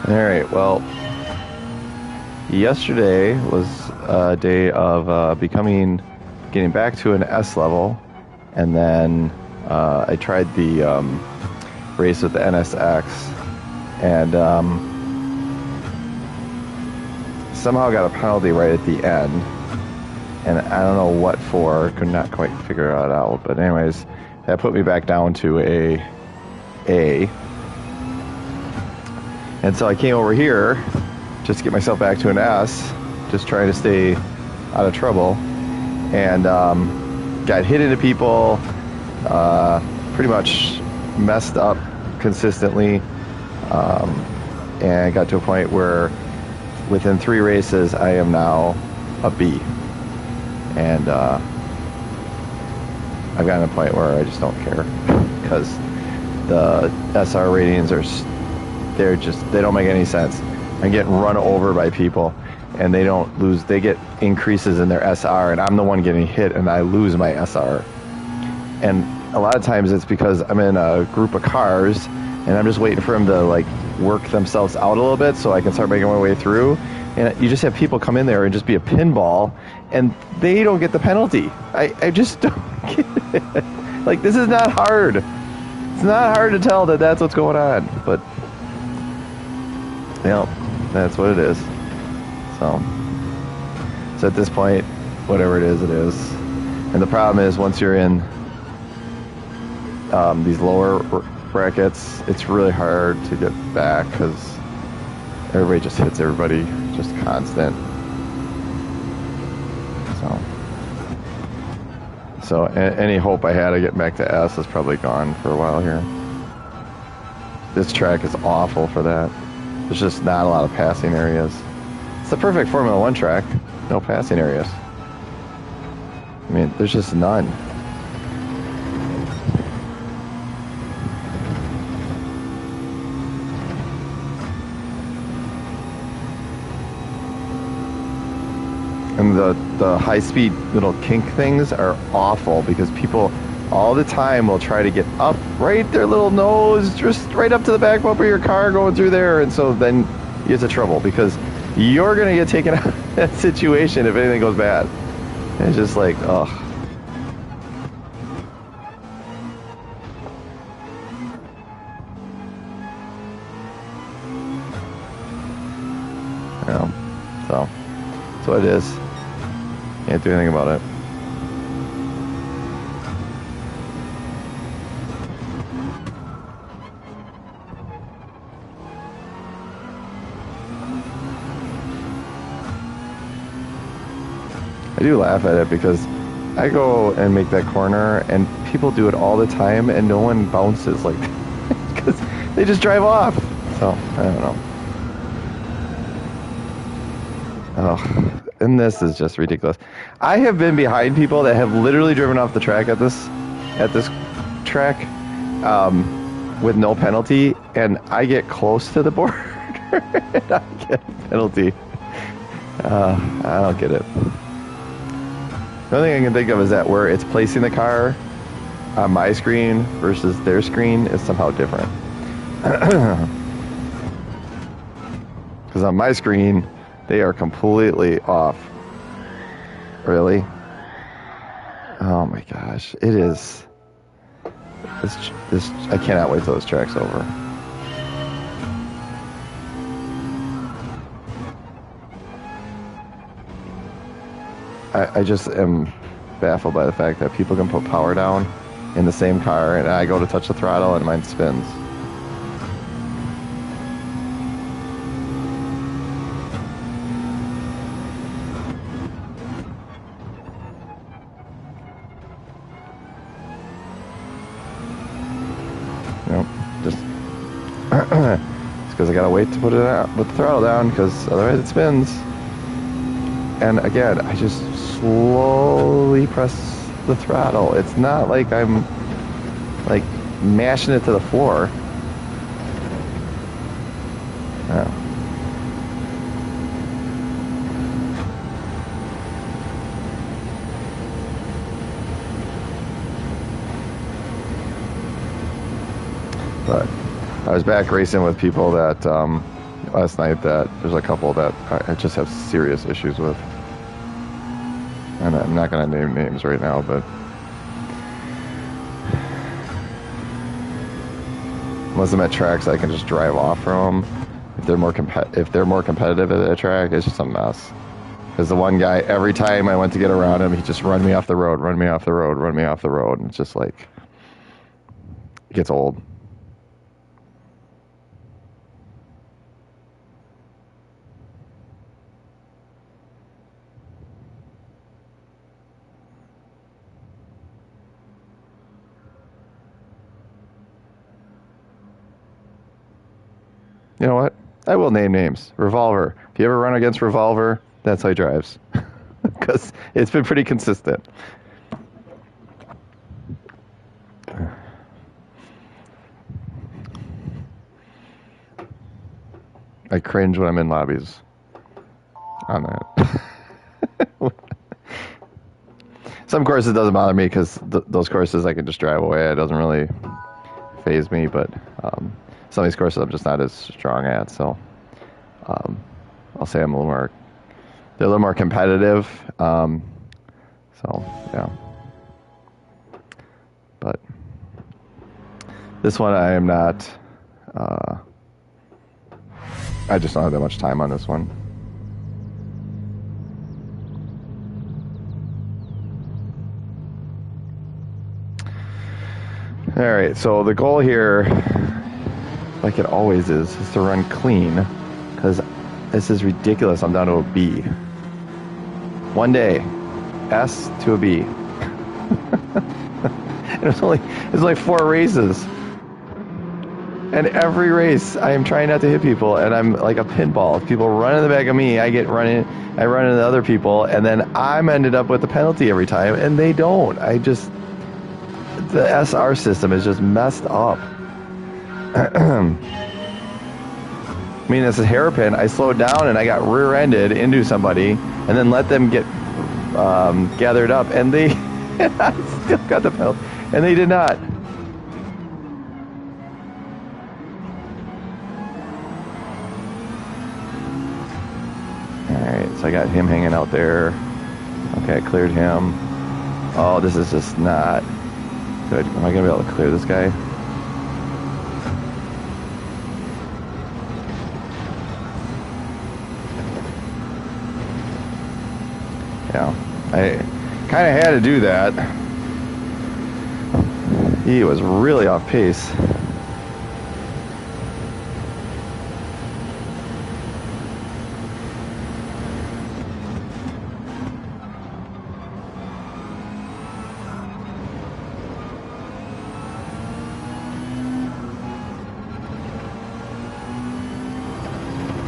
All right, well, yesterday was a day of getting back to an S level, and then I tried the race with the NSX, and somehow got a penalty right at the end, and I don't know what for, could not quite figure it out, but anyways, that put me back down to a A. And so I came over here just to get myself back to an S, just trying to stay out of trouble, and got hit into people, pretty much messed up consistently, and got to a point where within 3 races I am now a B. And I've gotten to a point where I just don't care, because the SR ratings are... they don't make any sense. I'm getting run over by people, and they don't lose. They get increases in their SR, and I'm the one getting hit, and I lose my SR. And a lot of times it's because I'm in a group of cars, and I'm just waiting for them to like work themselves out a little bit so I can start making my way through. And you just have people come in there and just be a pinball, and they don't get the penalty. I just don't get it. Like, this is not hard. It's not hard to tell that that's what's going on, but yeah, that's what it is. So at this point, whatever it is, it is. And the problem is, once you're in these lower brackets, it's really hard to get back, because everybody just hits everybody, just constant. So any hope I had of getting back to S is probably gone for a while here. This track is awful for that. There's just not a lot of passing areas. It's the perfect Formula 1 track. No passing areas. I mean, there's just none. And the high-speed little kink things are awful, because people all the time will try to get up right their little nose, just right up to the back bumper of your car going through there, and so then you get into trouble, because you're going to get taken out of that situation if anything goes bad. And it's just like, ugh. Yeah, so that's what it is. Can't do anything about it. I do laugh at it, because I go and make that corner, and people do it all the time, and no one bounces, like, because they just drive off. So I don't know. Oh, and this is just ridiculous. I have been behind people that have literally driven off the track at this track with no penalty, and I get close to the border and I get a penalty. I don't get it. The only thing I can think of is that where it's placing the car on my screen versus their screen is somehow different. Because on my screen, they are completely off. Really? Oh my gosh. It is. This I cannot wait till this track's over. I just am baffled by the fact that people can put power down in the same car, and I go to touch the throttle and mine spins. Nope, just because I gotta wait to put it out, put the throttle down, because otherwise it spins. And again, I just slowly press the throttle. It's not like I'm like mashing it to the floor. Oh. But I was back racing with people that last night that there's a couple that I just have serious issues with. And I'm not going to name names right now, but unless I'm at tracks I can just drive off from them. If they're more competitive at a track, it's just a mess. Because the one guy, every time I went to get around him, he just run me off the road, run me off the road, run me off the road. And it's just like, it gets old. You know what? I will name names. Revolver. If you ever run against Revolver, that's how he drives. Because it's been pretty consistent. I cringe when I'm in lobbies on that. Some courses doesn't bother me because those courses I can just drive away. It doesn't really faze me, but some of these courses I'm just not as strong at, so I'll say I'm they're a little more competitive. So yeah, but this one I am not. I just don't have that much time on this one. All right, so the goal here, like it always is to run clean, because this is ridiculous. I'm down to a B. One day, S to a B. It was only 4 races. And every race, I am trying not to hit people, and I'm like a pinball. If people run in the back of me, I run into other people, and then I'm ended up with the penalty every time, and they don't. The SR system is just messed up. I mean, this is hairpin. I slowed down, and I got rear-ended into somebody, and then let them get gathered up, and I still got the penalty, and they did not. So I got him hanging out there. Okay, I cleared him. Oh, this is just not good. Am I going to be able to clear this guy? Yeah, I kind of had to do that. He was really off pace.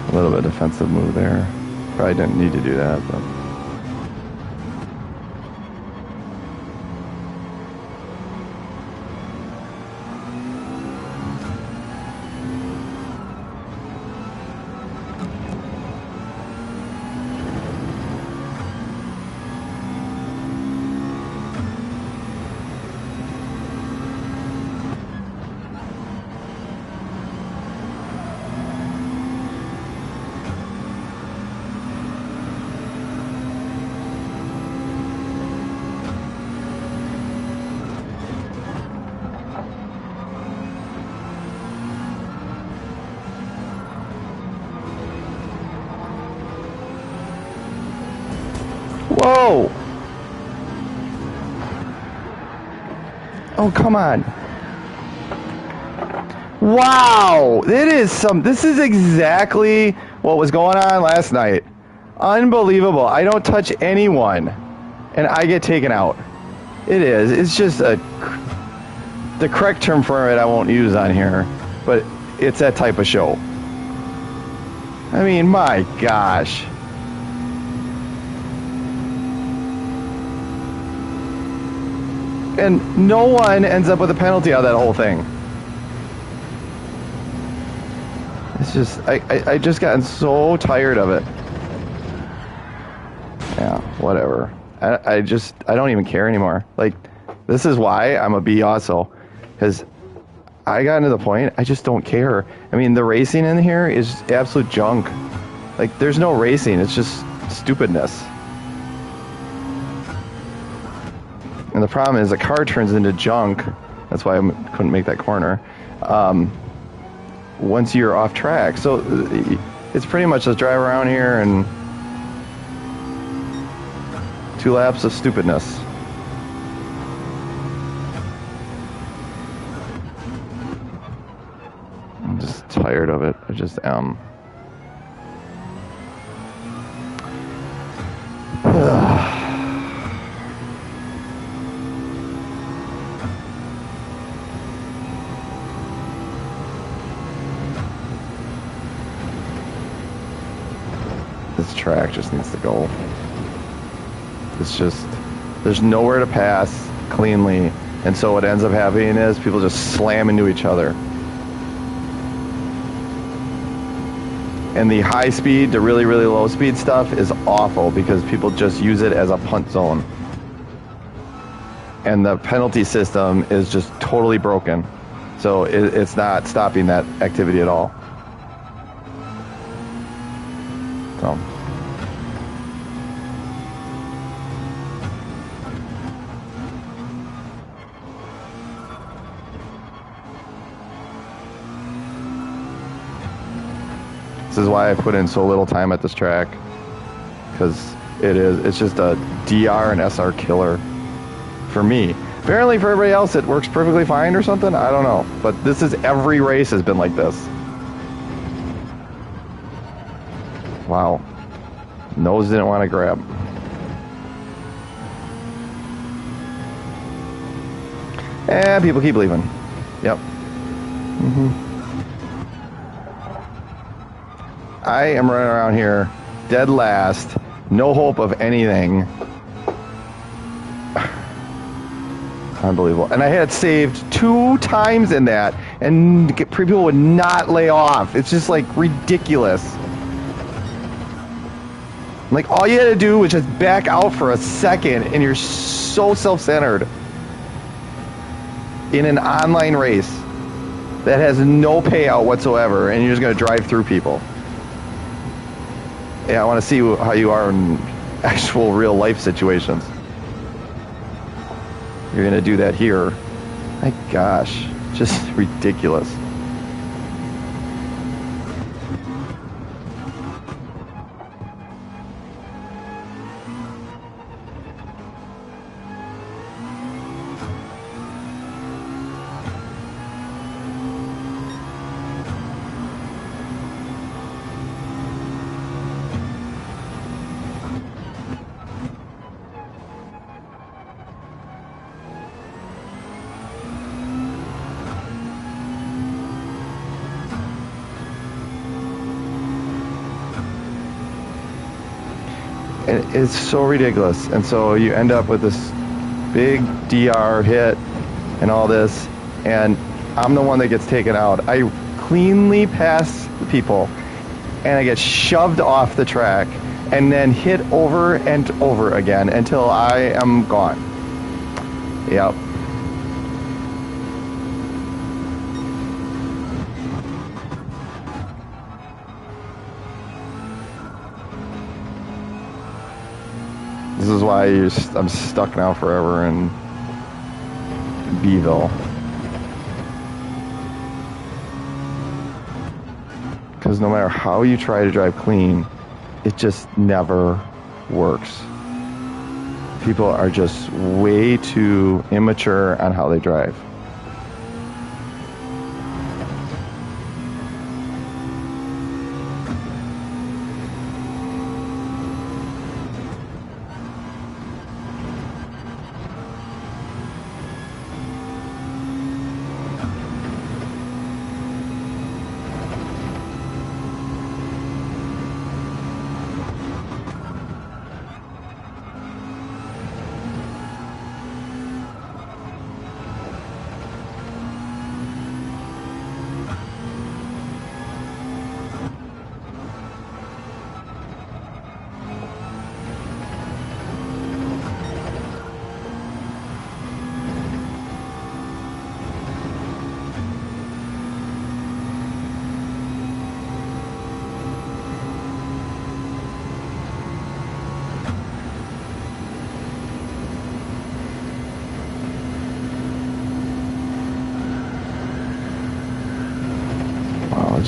A little bit of defensive move there. Probably didn't need to do that, but. Whoa! Oh, come on. Wow! This is exactly what was going on last night. Unbelievable. I don't touch anyone, and I get taken out. It is. It's just the correct term for it I won't use on here, but it's that type of show. I mean, my gosh. And no one ends up with a penalty out of that whole thing. It's just, I just gotten so tired of it. Yeah, whatever. I don't even care anymore. Like, this is why I'm a B also. Because I got to the point, I just don't care. I mean, the racing in here is absolute junk. Like, there's no racing. It's just stupidness. And the problem is the car turns into junk. That's why I couldn't make that corner. Once you're off track. So it's pretty much just drive around here and 2 laps of stupidness. I'm just tired of it. I just am. This track just needs to go. It's just, there's nowhere to pass cleanly, and so what ends up happening is people just slam into each other. And the high speed to really, really low speed stuff is awful because people just use it as a punt zone. And the penalty system is just totally broken. So it's not stopping that activity at all. So. This is why I put in so little time at this track, because it's just a DR and SR killer for me. Apparently for everybody else it works perfectly fine or something, I don't know. But this is, every race has been like this. Wow. Nose didn't want to grab. And people keep leaving. Yep. I am running around here dead last, no hope of anything. Unbelievable. And I had saved 2 times in that, and people would not lay off. It's just like ridiculous. Like, all you had to do was just back out for a second, and you're so self-centered in an online race that has no payout whatsoever, and you're just going to drive through people. Yeah, I want to see how you are in actual real life situations. You're going to do that here. My gosh, just ridiculous. And it's so ridiculous. And so you end up with this big DR hit and all this, and I'm the one that gets taken out. I cleanly pass people, and I get shoved off the track, and then hit over and over again until I am gone. Yep. This is why I'm stuck now forever in Beeville. Because no matter how you try to drive clean, it just never works. People are just way too immature on how they drive.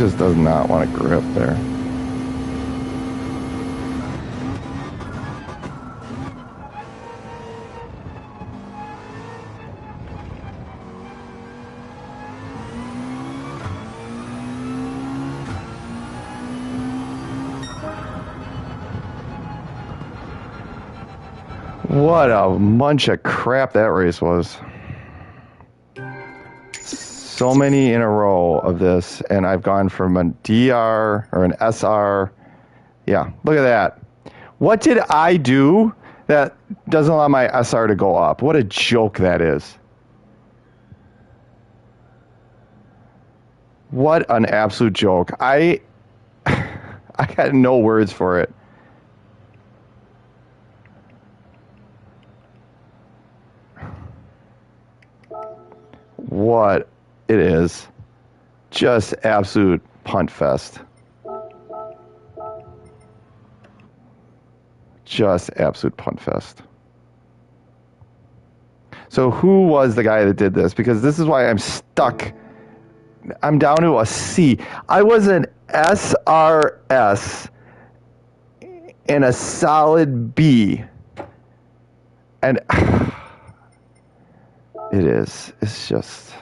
just does not want to grip there. What a bunch of crap that race was. So many in a row of this, and I've gone from a DR or an SR. Yeah, look at that. What did I do that doesn't allow my SR to go up? What a joke that is. What an absolute joke. I got no words for it. What it is. Just absolute punt fest. Just absolute punt fest. So who was the guy that did this? Because this is why I'm stuck. I'm down to a C. I was an SRS and a solid B. And it is. It's just...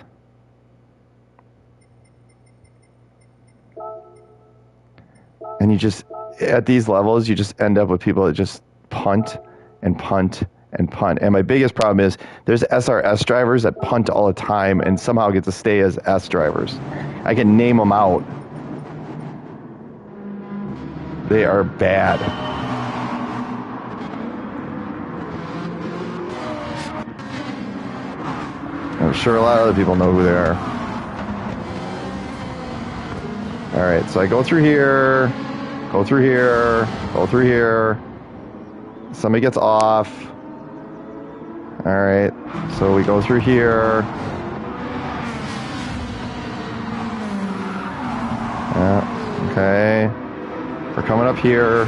And you just, at these levels, you just end up with people that just punt and punt and punt. And my biggest problem is there's SRS drivers that punt all the time and somehow get to stay as S drivers. I can name them out. They are bad. I'm sure a lot of other people know who they are. All right, so I go through here, go through here, go through here. Somebody gets off. All right, so we go through here. Yeah, okay. We're coming up here.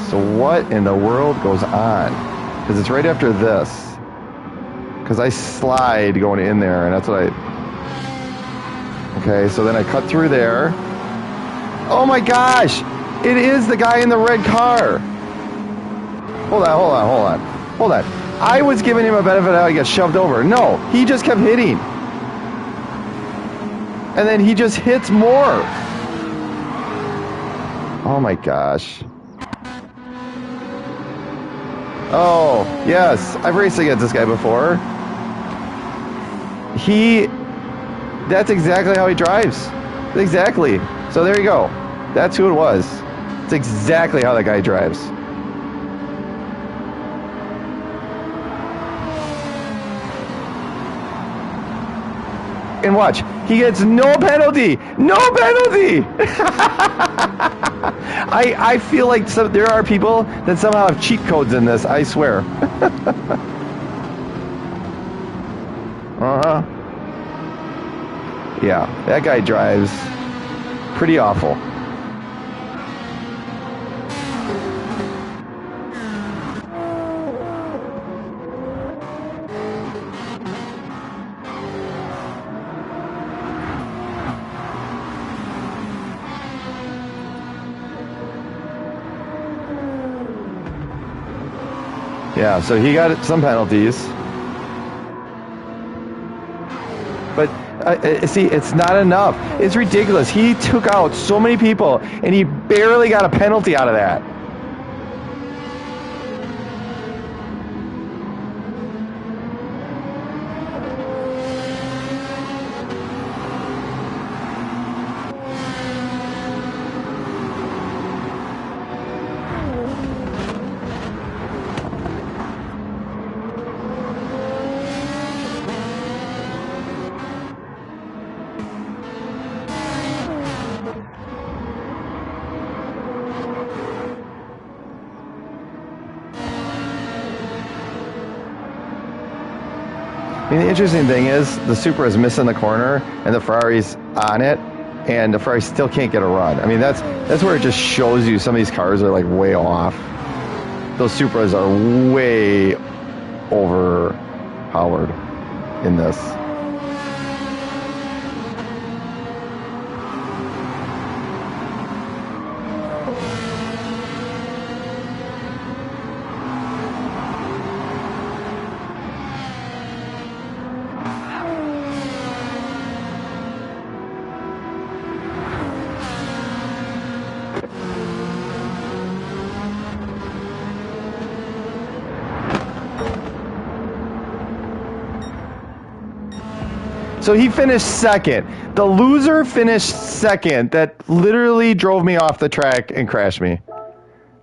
So what in the world goes on? Because it's right after this. Because I slide going in there, and that's what I... Okay, so then I cut through there. Oh my gosh! It is the guy in the red car! Hold on. I was giving him a benefit how he got shoved over. No, he just kept hitting. And then he just hits more. Oh my gosh. Oh, yes. I've raced against this guy before. That's exactly how he drives. Exactly. So there you go. That's who it was. It's exactly how that guy drives. And watch, he gets no penalty. No penalty. I feel like there are people that somehow have cheat codes in this. I swear. Yeah, that guy drives pretty awful. Yeah, so he got some penalties. But, see, it's not enough. It's ridiculous. He took out so many people, and he barely got a penalty out of that. I mean, the interesting thing is the Supra is missing the corner and the Ferrari's on it, and the Ferrari still can't get a run. I mean, that's where it just shows you some of these cars are like way off. Those Supras are way overpowered in this. So he finished second. The loser finished second. That literally drove me off the track and crashed me.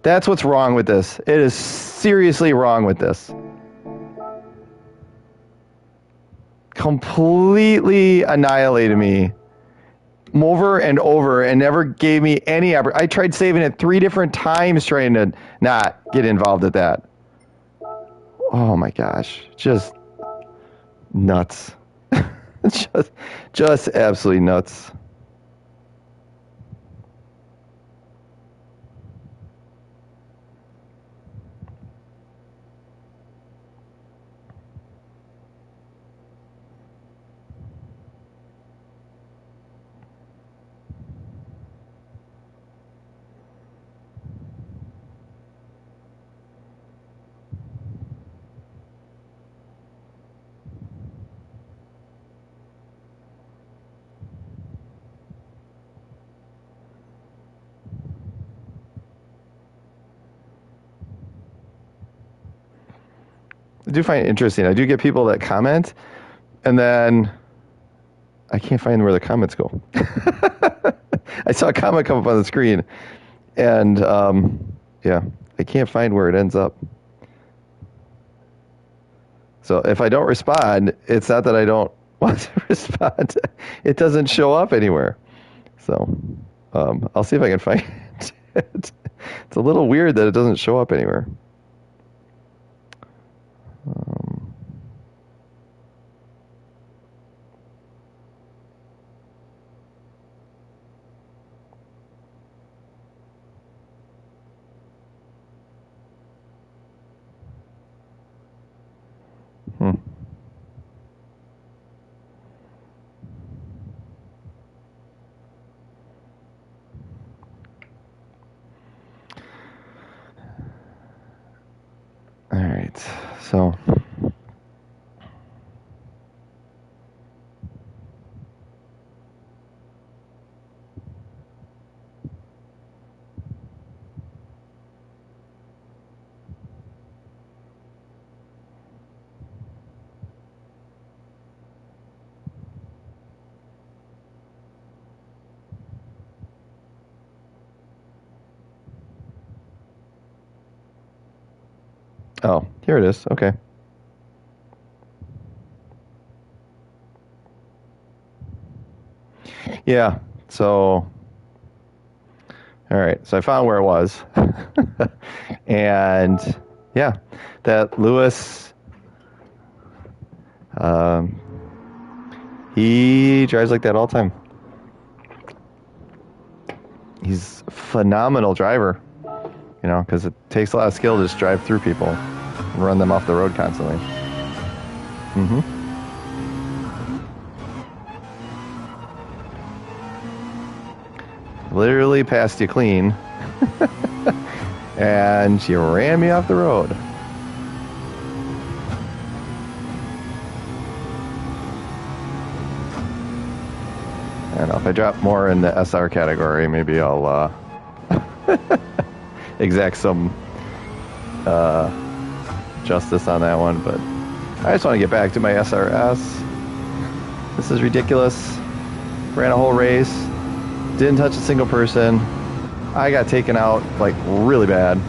That's what's wrong with this. It is seriously wrong with this. Completely annihilated me over and over and never gave me any I tried saving it 3 different times trying to not get involved with that. Oh my gosh. Just nuts. just absolutely nuts. I do find it interesting. I do get people that comment, and then I can't find where the comments go. I saw a comment come up on the screen, and yeah, I can't find where it ends up. So if I don't respond, it's not that I don't want to respond. It doesn't show up anywhere. So I'll see if I can find it. It's a little weird that it doesn't show up anywhere. All right, so oh, here it is. Okay. Yeah, so all right, so I found where it was. And yeah, that Lewis, he drives like that all the time. He's a phenomenal driver, you know, because it takes a lot of skill to just drive through people and run them off the road constantly. Literally passed you clean. And she ran me off the road. I don't know, if I drop more in the SR category, maybe I'll exact some justice on that one, but I just want to get back to my SRS. This is ridiculous. Ran a whole race, didn't touch a single person. I got taken out like really bad,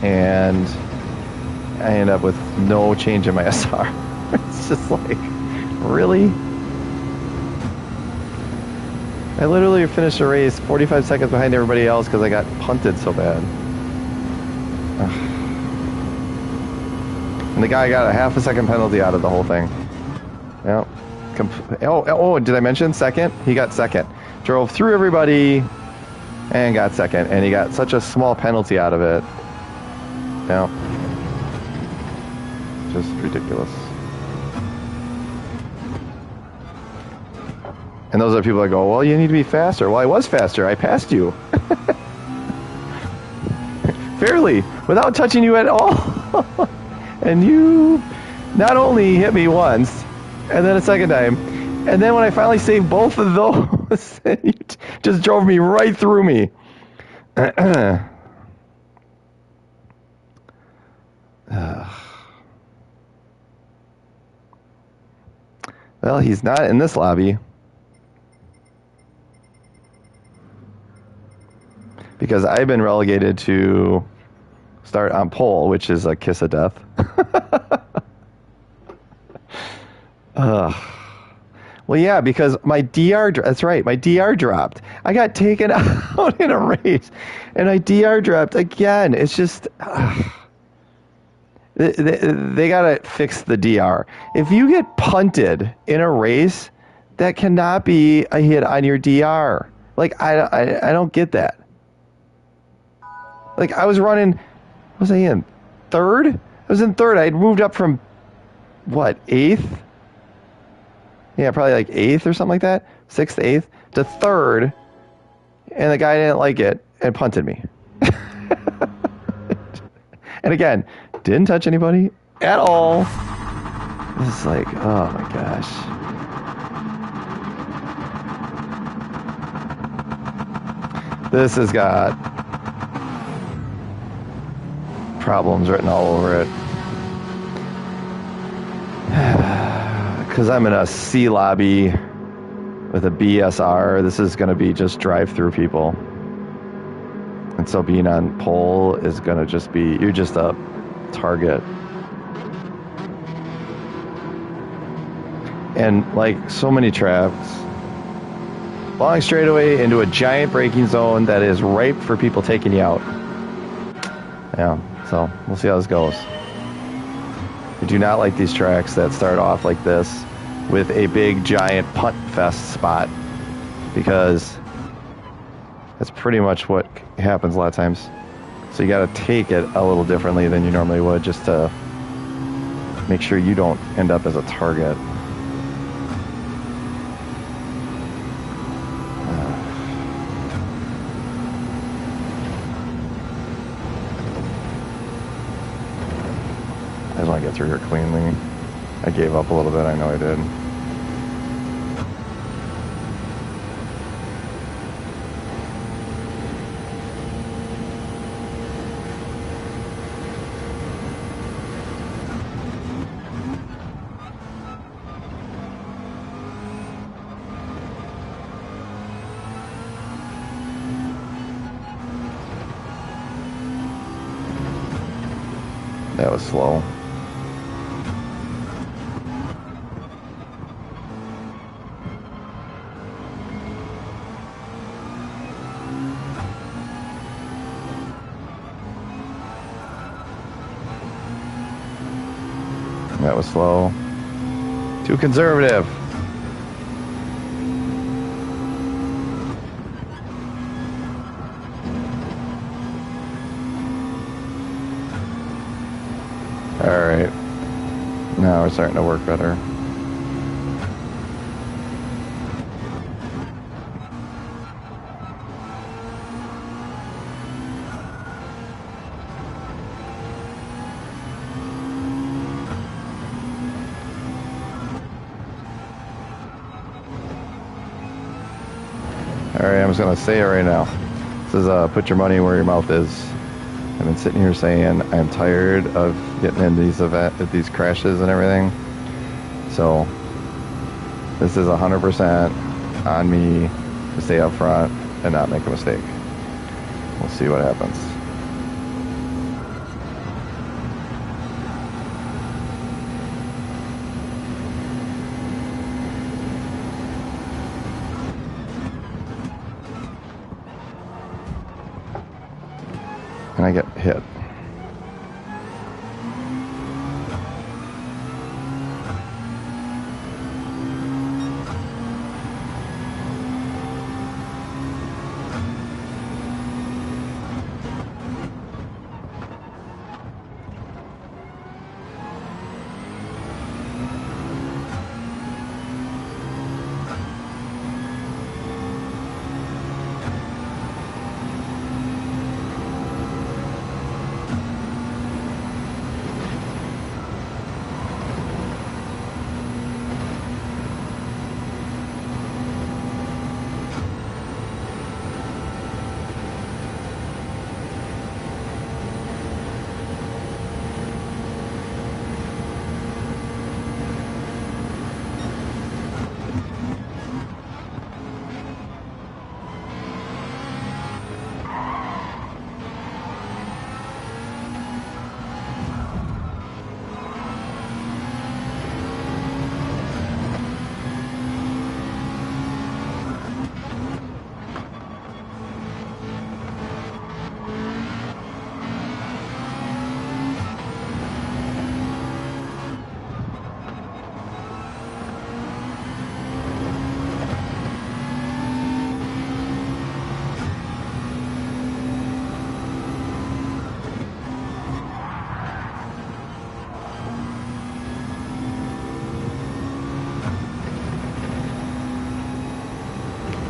and I ended up with no change in my SR. It's just like, really? I literally finished the race 45 seconds behind everybody else because I got punted so bad. And the guy got a half a second penalty out of the whole thing. Yep. Oh, did I mention second? He got second. Drove through everybody and got second. And he got such a small penalty out of it. Yeah. Just ridiculous. And those are people that go, well, you need to be faster. Well, I was faster. I passed you. Fairly, without touching you at all. And you not only hit me once, and then a second time, and then when I finally saved both of those, you just drove me right through me. Well, he's not in this lobby. Because I've been relegated to start on pole, which is a kiss of death. Well, yeah, because my DR, that's right, my DR dropped. I got taken out in a race, and my DR dropped again. It's just, they got to fix the DR. If you get punted in a race, that cannot be a hit on your DR. Like, I don't get that. Like, I was running, was I in third? I was in third. I had moved up from, what, eighth? Yeah, probably like eighth or something like that. Sixth, eighth, to third. And the guy didn't like it and punted me. And again, didn't touch anybody at all. It's like, oh my gosh. This has got problems written all over it. Because I'm in a C lobby with a BSR. This is going to be just drive-through people. And so being on pole is going to just be, you're just a target. And like so many traps, long straightaway into a giant braking zone that is ripe for people taking you out. Yeah, so we'll see how this goes. I do not like these tracks that start off like this with a big giant punt fest spot, because that's pretty much what happens a lot of times. So you got to take it a little differently than you normally would, just to make sure you don't end up as a target. I just want to get through here cleanly. I gave up a little bit, I know I did. That was slow. That was slow. Too conservative. Alright. Now we're starting to work better. Alright, I'm just going to say it right now. This is put your money where your mouth is. I've been sitting here saying I'm tired of getting in these crashes and everything. So this is 100% on me to stay up front and not make a mistake. We'll see what happens. And I get hit.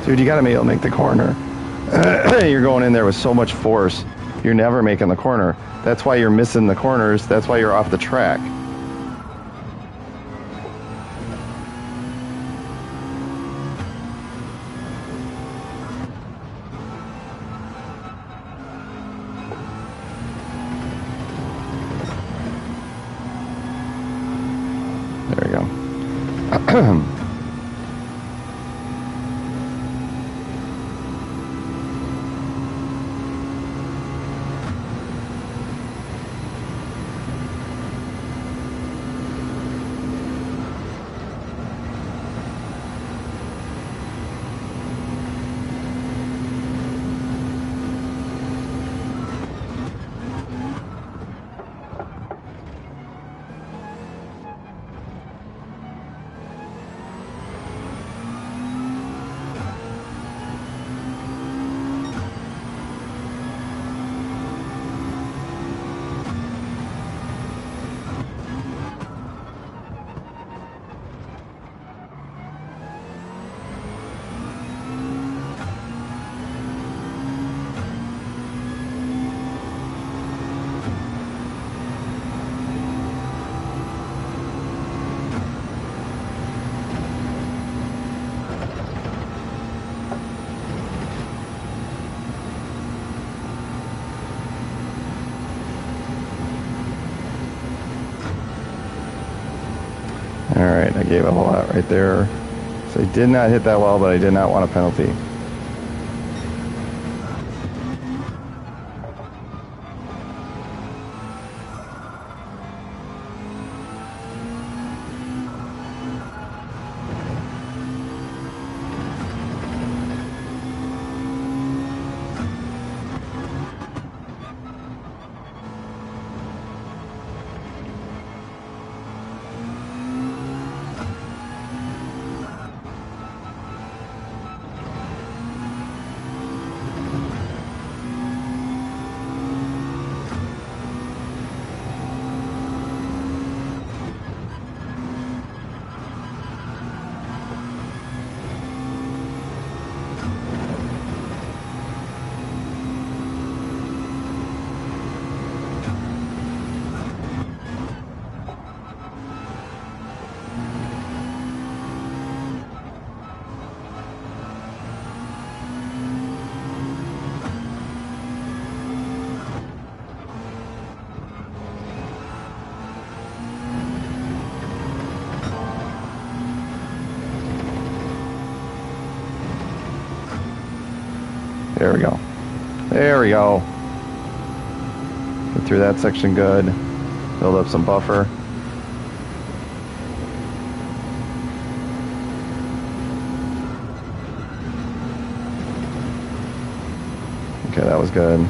Dude, you got to be able to make the corner. You're going in there with so much force. You're never making the corner. That's why you're missing the corners. That's why you're off the track. There we go. All right, I gave up a lot right there. So I did not hit that well, but I did not want a penalty. There we go. There we go. Get through that section good. Build up some buffer. Okay, that was good.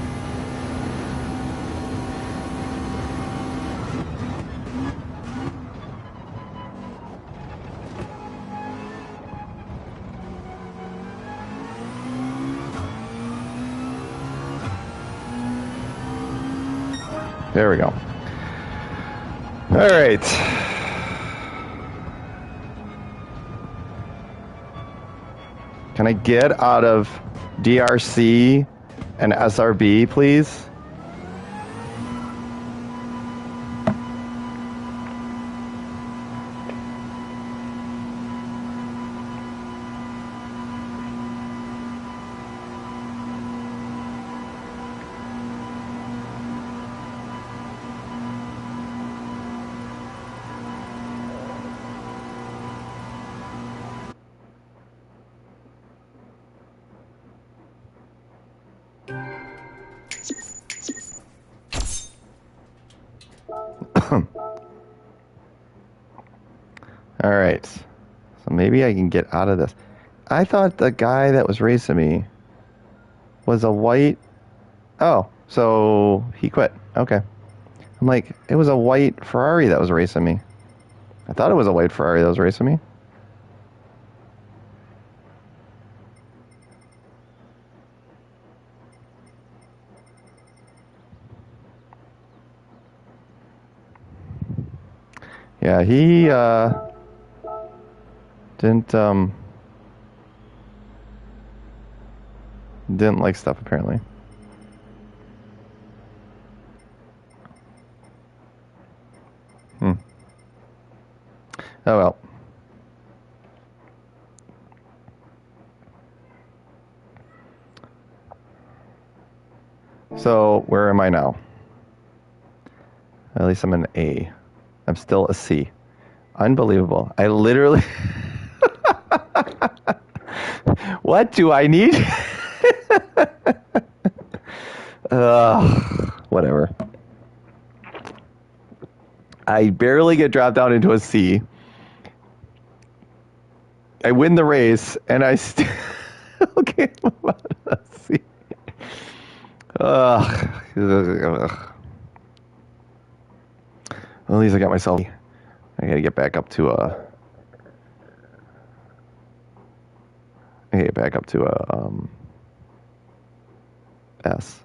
There we go. All right. Can I get out of DRC and SRB, please? All right. So maybe I can get out of this. I thought the guy that was racing me was a white... Oh, so he quit. Okay. I'm like, it was a white Ferrari that was racing me. I thought it was a white Ferrari that was racing me. Yeah, he didn't Didn't like stuff, apparently. Oh well. So, where am I now? At least I'm an A. I'm still a C. Unbelievable. I literally... What do I need? Whatever. I barely get dropped down into a C. I win the race, and I still can't move out of a C. Ugh. Well, at least I got myself... I gotta get back up to a... I gotta get back up to a, S.